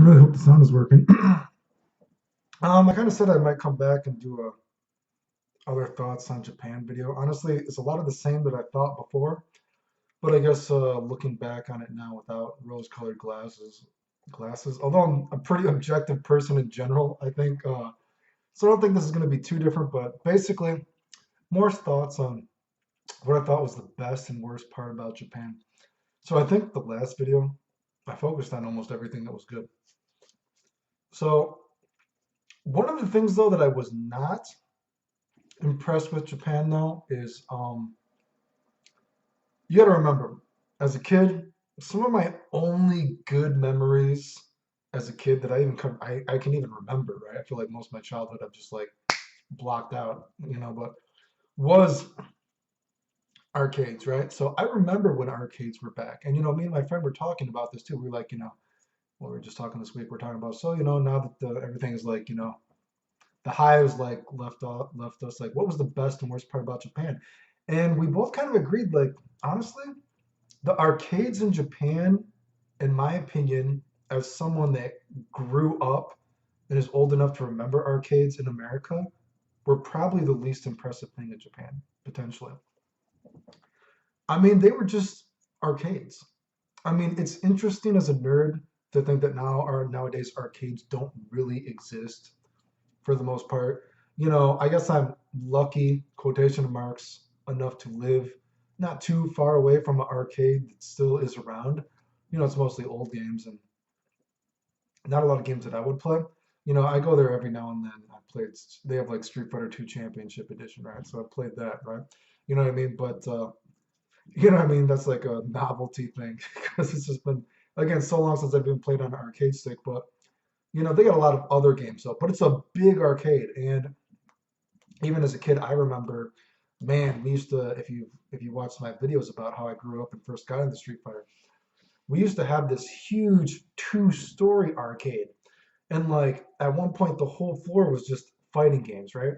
really hope the sound is working. I kind of said I might come back and do a other thoughts on Japan video. Honestly, it's a lot of the same that I thought before, but I guess looking back on it now without rose-colored glasses. Although I'm a pretty objective person in general, I think. So I don't think this is going to be too different. But basically, more thoughts on what I thought was the best and worst part about Japan. So I think the last video, I focused on almost everything that was good. So one of the things though that I was not impressed with Japan though is you got to remember as a kid, some of my only good memories as a kid that I can even remember, right? I feel like most of my childhood I've just like blocked out, but was arcades, right? So I remember when arcades were back. And me and my friend were talking about this too. We were like, well, we were just talking this week, we're talking about, so now that everything is like, the highs like left us like what was the best and worst part about Japan? And we both kind of agreed like honestly, the arcades in Japan, in my opinion, as someone that grew up and is old enough to remember arcades in America, were probably the least impressive thing in Japan, potentially. I mean, they were just arcades. I mean, it's interesting as a nerd to think that nowadays arcades don't really exist for the most part. I guess I'm lucky, quotation marks, enough to live not too far away from an arcade that still is around. It's mostly old games and not a lot of games that I would play. I go there every now and then. They have like Street Fighter 2 Championship Edition, right? So I played that, right? You know what I mean? But, That's like a novelty thing because it's just been, again, so long since I've been played on an arcade stick. But, they got a lot of other games though, but it's a big arcade. And even as a kid, I remember, man, we used to if you watched my videos about how I grew up and first got into Street Fighter, we used to have this huge two-story arcade, and like at one point the whole floor was just fighting games, right?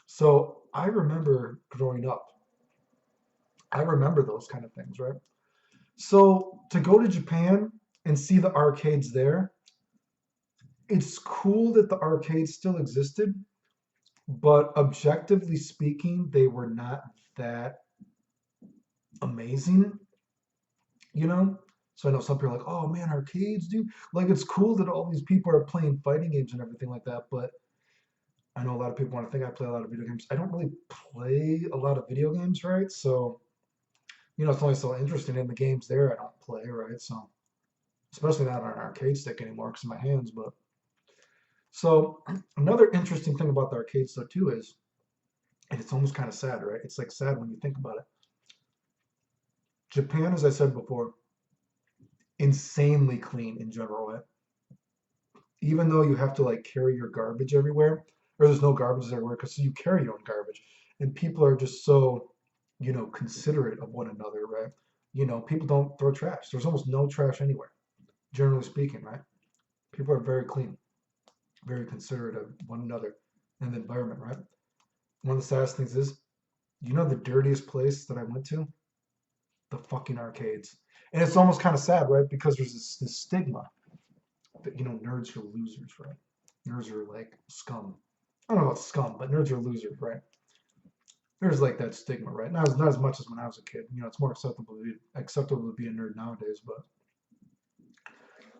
So I remember growing up, I remember those kind of things, right? So to go to Japan and see the arcades there, it's cool that the arcades still existed, but objectively speaking, they were not that amazing, you know? So I know some people are like, oh man, arcades, dude. Like it's cool that all these people are playing fighting games and everything like that, but I know a lot of people want to think I play a lot of video games. I don't really play a lot of video games, right? So, it's only so interesting in the games there I don't play, right? So, especially not on an arcade stick anymore because of my hands. But so another interesting thing about the arcades though too is, and it's almost kind of sad, right? It's like sad when you think about it. Japan, as I said before, insanely clean in general, right? Even though you have to like carry your garbage everywhere, or there's no garbage everywhere because you carry your own garbage, and people are just so, considerate of one another, right? People don't throw trash. There's almost no trash anywhere, generally speaking, right? People are very clean, very considerate of one another and the environment, right? One of the saddest things is, the dirtiest place that I went to, the fucking arcades, and it's almost kind of sad, right? Because there's this stigma that nerds are losers, right? Nerds are like scum. I don't know about scum, but nerds are losers, right? There's like that stigma, right? Not as much as when I was a kid. It's more acceptable to be a nerd nowadays.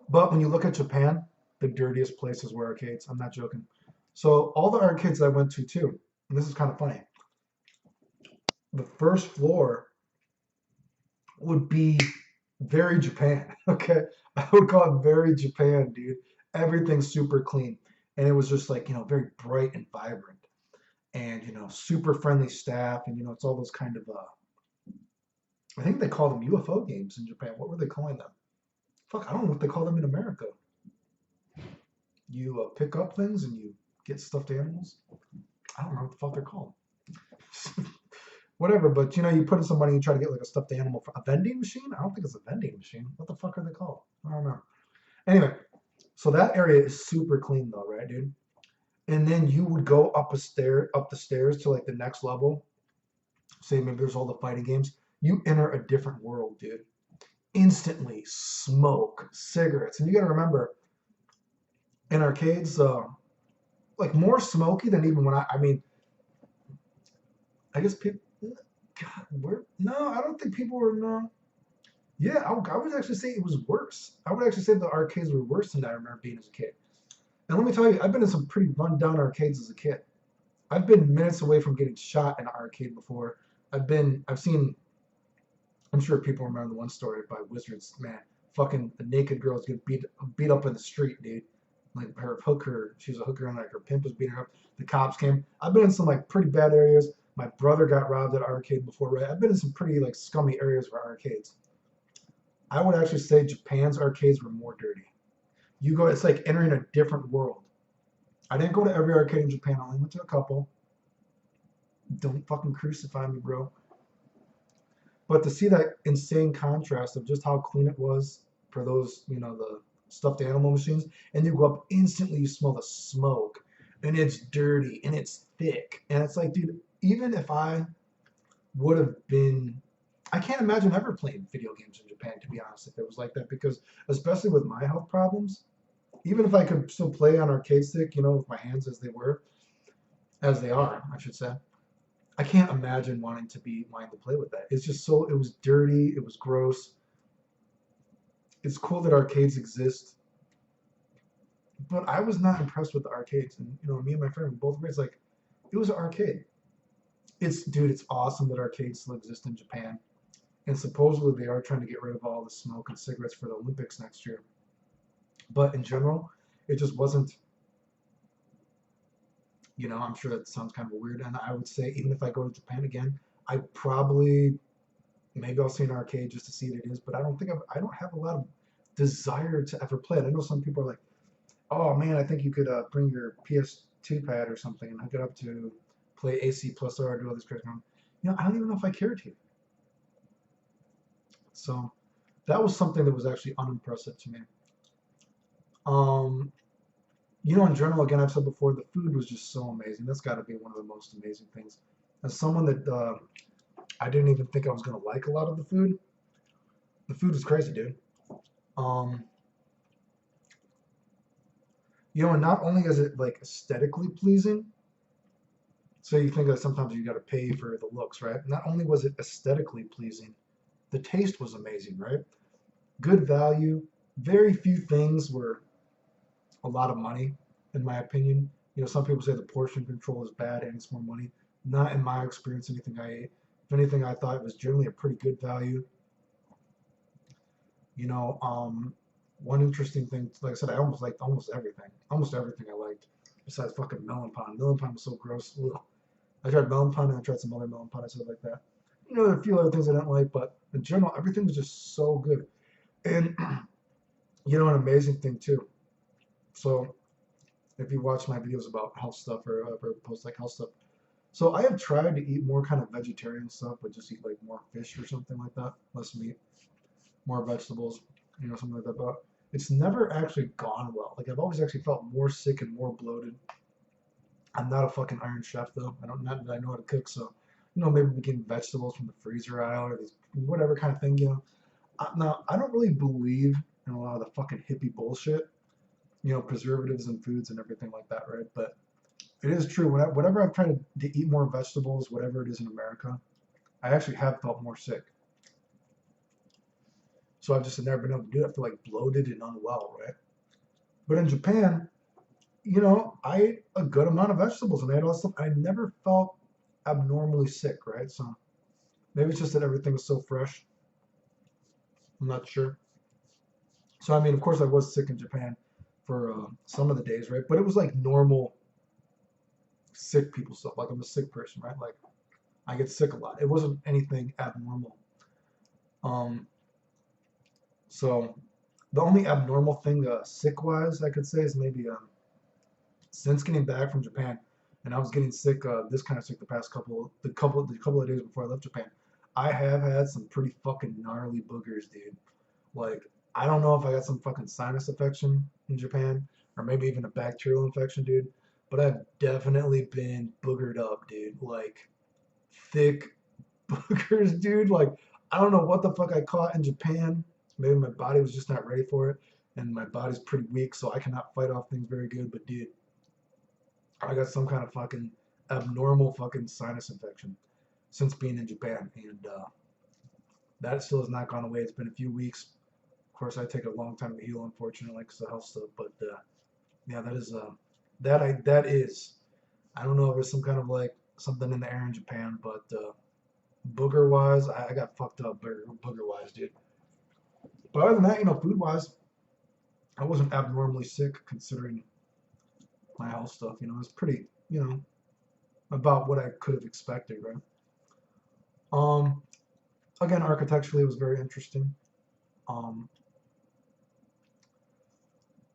But when you look at Japan, the dirtiest places were arcades. I'm not joking. So all the arcades I went to too, and this is kind of funny. The first floor would be very Japan. Okay, I would call it very Japan, dude. Everything's super clean, and it was just like very bright and vibrant, and super friendly staff, and it's all those kind of I think they call them UFO games in Japan. What were they calling them? Fuck, I don't know what they call them in America. You pick up things and you get stuffed animals. I don't know what the fuck they're called. Whatever, but you put in some money and try to get like a stuffed animal for a vending machine. I don't think it's a vending machine. What the fuck are they called? I don't know. Anyway, so that area is super clean though, right, dude? And then you would go up the stairs to like the next level. Say maybe there's all the fighting games. You enter a different world, dude. Instantly smoke, cigarettes. And you got to remember, in arcades, like more smoky than even when I mean, I guess people. God, where? No, I don't think people were. No. Yeah, I would actually say it was worse. I would actually say the arcades were worse than I remember being as a kid. And let me tell you, I've been in some pretty run-down arcades as a kid. I've been minutes away from getting shot in an arcade before. I've seen. I'm sure people remember the one story by Wizards. Man, fucking the naked girls get beat up in the street, dude. Like her hooker, she was a hooker, and like her pimp was beating her up. The cops came. I've been in some like pretty bad areas. My brother got robbed at an arcade before, right? I've been in some pretty like scummy areas for arcades. I would actually say Japan's arcades were more dirty. You go, it's like entering a different world. I didn't go to every arcade in Japan. I only went to a couple. Don't fucking crucify me, bro. But to see that insane contrast of just how clean it was for those, the stuffed animal machines, and you go up instantly, you smell the smoke, and it's dirty and it's thick, and it's like, dude, even if I would have been, I can't imagine ever playing video games in Japan, to be honest, if it was like that, because especially with my health problems, even if I could still play on arcade stick, with my hands as they are, I should say. I can't imagine wanting to play with that. It's just so it was dirty, it was gross. It's cool that arcades exist, but I was not impressed with the arcades. And me and my friend we both agreed, it's like it was an arcade. It's awesome that arcades still exist in Japan, and supposedly they are trying to get rid of all the smoke and cigarettes for the Olympics next year. But in general, it just wasn't. I'm sure that sounds kind of weird, and I would say even if I go to Japan again, I probably maybe I'll see an arcade just to see what it is. But I don't have a lot of desire to ever play it. I know some people are like, oh man, I think you could bring your PS2 pad or something and hook it up to play AC plus R, do all this crazy. I don't even know if I care to. So that was something that was actually unimpressive to me. Um, in general, again, I've said before, the food was just so amazing. That's got to be one of the most amazing things. As someone that I didn't even think I was gonna like a lot of the food is crazy, dude. Um, and not only is it like aesthetically pleasing, so you think that sometimes you got to pay for the looks, right? Not only was it aesthetically pleasing, the taste was amazing, right? Good value. Very few things were a lot of money, in my opinion. Some people say the portion control is bad and it's more money. Not in my experience. Anything I ate. If anything, I thought it was generally a pretty good value. You know, um, One interesting thing, like I said, I almost liked almost everything. Almost everything I liked, besides fucking melon pond. Melon pond was so gross. Ugh. I tried melon pond and I tried some other melon pond. I said like that. There are a few other things I didn't like, but in general, everything was just so good. And an amazing thing too. So if you watch my videos about health stuff or ever post like health stuff, so I have tried to eat more kind of vegetarian stuff, but just eat like more fish or something like that, less meat, more vegetables, something like that. But it's never actually gone well. Like I've always actually felt more sick and more bloated. I'm not a fucking Iron Chef though. I don't not that I know how to cook, so maybe we getting vegetables from the freezer aisle or these whatever kind of thing. Now I don't really believe in a lot of the fucking hippie bullshit. Preservatives and foods and everything like that, right? But it is true. Whenever I've tried to eat more vegetables, whatever it is in America, I actually have felt more sick. So I've just never been able to do it. I feel like bloated and unwell, right? But in Japan, I ate a good amount of vegetables and I ate all this stuff. I never felt abnormally sick, right? So maybe it's just that everything is so fresh. I'm not sure. So I mean, of course, I was sick in Japan for some of the days, right? But it was like normal sick people stuff. Like I'm a sick person, right? Like I get sick a lot. It wasn't anything abnormal. Um, so the only abnormal thing, sick wise, I could say is maybe since getting back from Japan, and I was getting sick, this kind of sick the past couple of days before I left Japan. I have had some pretty fucking gnarly boogers, dude. Like I don't know if I got some fucking sinus infection in Japan or maybe even a bacterial infection, dude. But I've definitely been boogered up, dude. Like thick boogers, dude. Like I don't know what the fuck I caught in Japan. Maybe my body was just not ready for it. and my body's pretty weak, so I cannot fight off things very good. But dude, I got some kind of fucking abnormal fucking sinus infection since being in Japan, and that still has not gone away. It's been a few weeks. Of course, I take a long time to heal, unfortunately, because of health stuff. But yeah, that is that is. I don't know if it's some kind of like something in the air in Japan, but booger wise, I got fucked up booger wise, dude. But other than that, food wise, I wasn't abnormally sick considering my health stuff. It was pretty, about what I could have expected, right? Um, Again, architecturally, it was very interesting. Um,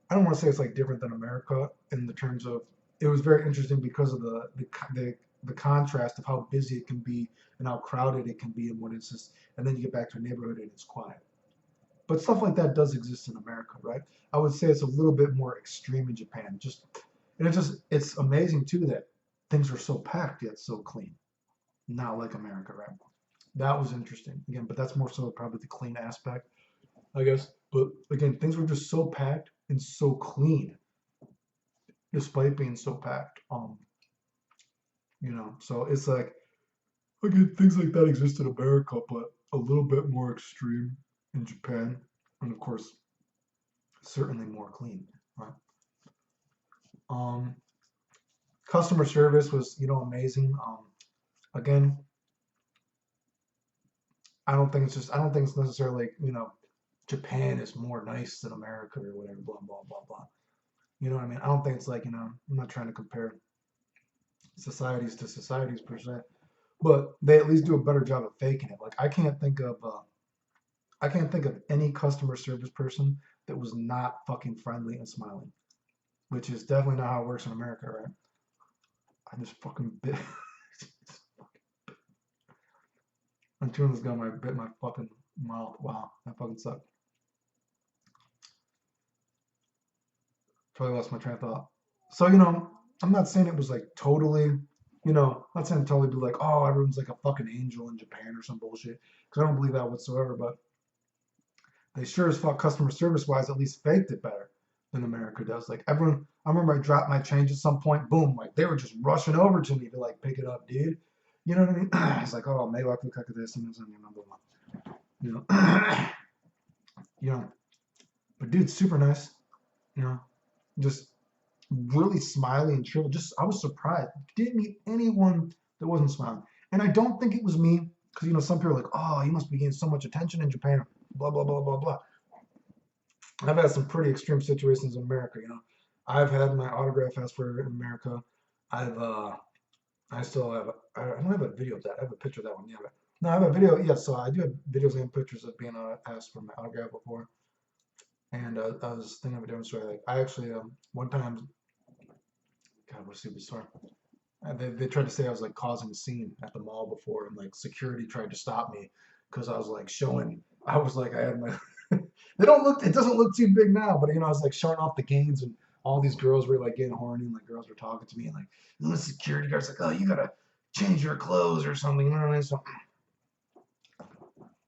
I don't want to say it's like different than America in the terms of it was very interesting because of the contrast of how busy it can be and how crowded it can be and what it's just, and then you get back to a neighborhood and it's quiet. But stuff like that does exist in America, right? I would say it's a little bit more extreme in Japan. It's amazing too that things are so packed yet so clean. Not like America, right? That was interesting again, but that's more so probably the clean aspect, I guess. But again, things were just so packed and so clean, despite being so packed. So it's like again, things like that exist in America, but a little bit more extreme in Japan, and of course, certainly more clean, right? Um, Customer service was, amazing. Again, I don't think it's necessarily, Japan is more nice than America or whatever, blah, blah, blah, blah. You know what I mean? I don't think it's like, I'm not trying to compare societies to societies per se, but they at least do a better job of faking it. Like I can't think of any customer service person that was not fucking friendly and smiling, which is definitely not how it works in America, right? I just fucking bit. I'm chewing this gum. I bit my fucking mouth. Wow, that fucking sucked. Totally lost my train of thought. So I'm not saying it was like totally, I'm not saying totally be like, oh, everyone's like a fucking angel in Japan or some bullshit, because I don't believe that whatsoever. But they sure as fuck customer service wise at least faked it better than America does. Like everyone, I remember I dropped my change at some point. Boom, like they were just rushing over to me to like pick it up, dude. You know what I mean? It's like, oh, maybe I could cut this and this and another one. You know, you know. But dude, super nice. You know, just really smiley and chill. Just I was surprised. Didn't meet anyone that wasn't smiling. And I don't think it was me, because some people are like, oh, you must be getting so much attention in Japan. Blah blah blah blah blah. I've had some pretty extreme situations in America. I've had my autograph asked for in America. I've I still have I don't have a video of that. I have a picture of that one. Yeah, but no, I have a video. Yes, so I do have videos and pictures of being asked for my autograph before. And I was thinking of a different story. Like I actually one time, God, what a stupid story. They tried to say I was like causing a scene at the mall before, and like security tried to stop me because I was like showing. I was like I had my. They don't look. It doesn't look too big now, but I was like showing off the gains, and all these girls were like getting horny, and like girls were talking to me, and like the security guard's like, "Oh, you gotta change your clothes or something." You know what I mean? So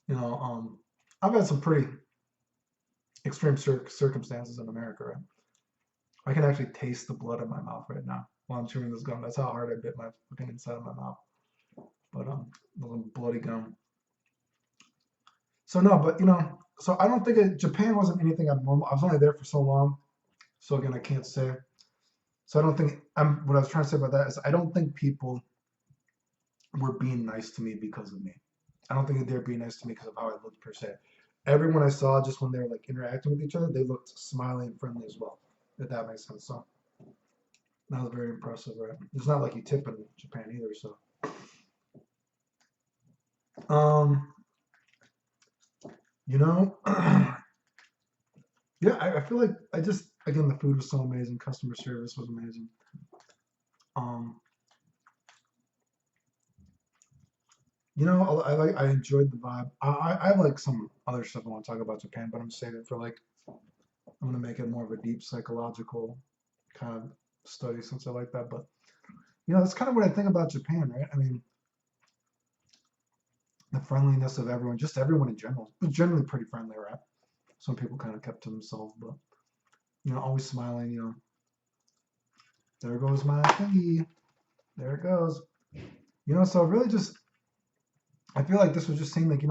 you know, um, I've had some pretty extreme circumstances in America. Right? I can actually taste the blood in my mouth right now while I'm chewing this gum. That's how hard I bit my fucking inside of my mouth. But the little bloody gum. So no, but so I don't think Japan wasn't anything abnormal. I was only there for so long, so again, I can't say. So I don't think I'm. What I was trying to say about that is I don't think people were being nice to me because of me. I don't think that they're being nice to me because of how I looked per se. Everyone I saw, just when they were like interacting with each other, they looked smiling and friendly as well. If that makes sense. So that was very impressive, right? It's not like you tip in Japan either, so. Um, you know, yeah, I feel like I just again the food was so amazing, customer service was amazing. Um, I enjoyed the vibe. I have like some other stuff I want to talk about Japan, but I'm saving it for like I'm gonna make it more of a deep psychological kind of study since I like that. But that's kind of what I think about Japan, right? I mean, the friendliness of everyone, just everyone in general, was generally pretty friendly, right? Some people kind of kept to themselves, but always smiling. There goes my thingy. There it goes. So really just I feel like this was just saying like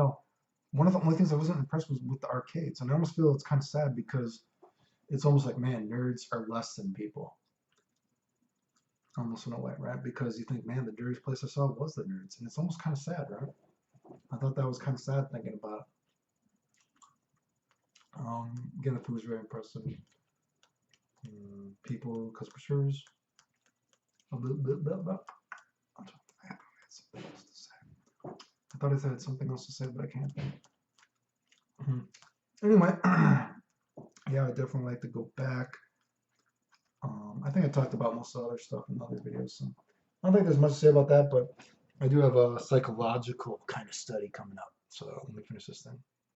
one of the only things I wasn't impressed was with the arcades, and I almost feel it's kind of sad because it's almost like man, nerds are less than people, almost in a way, right? Because you think man, the dirtiest place I saw was the nerds, and it's almost kind of sad, right? I thought that was kind of sad thinking about it. Again, the food was very impressive. People, customer service. A bit, bit, bit, bit. I had something else to say. I thought I had something else to say, but I can't think. Anyway, yeah, I definitely like to go back. I think I talked about most of the other stuff in other videos, so I don't think there's much to say about that, but I do have a psychological kind of study coming up. So let me finish this thing.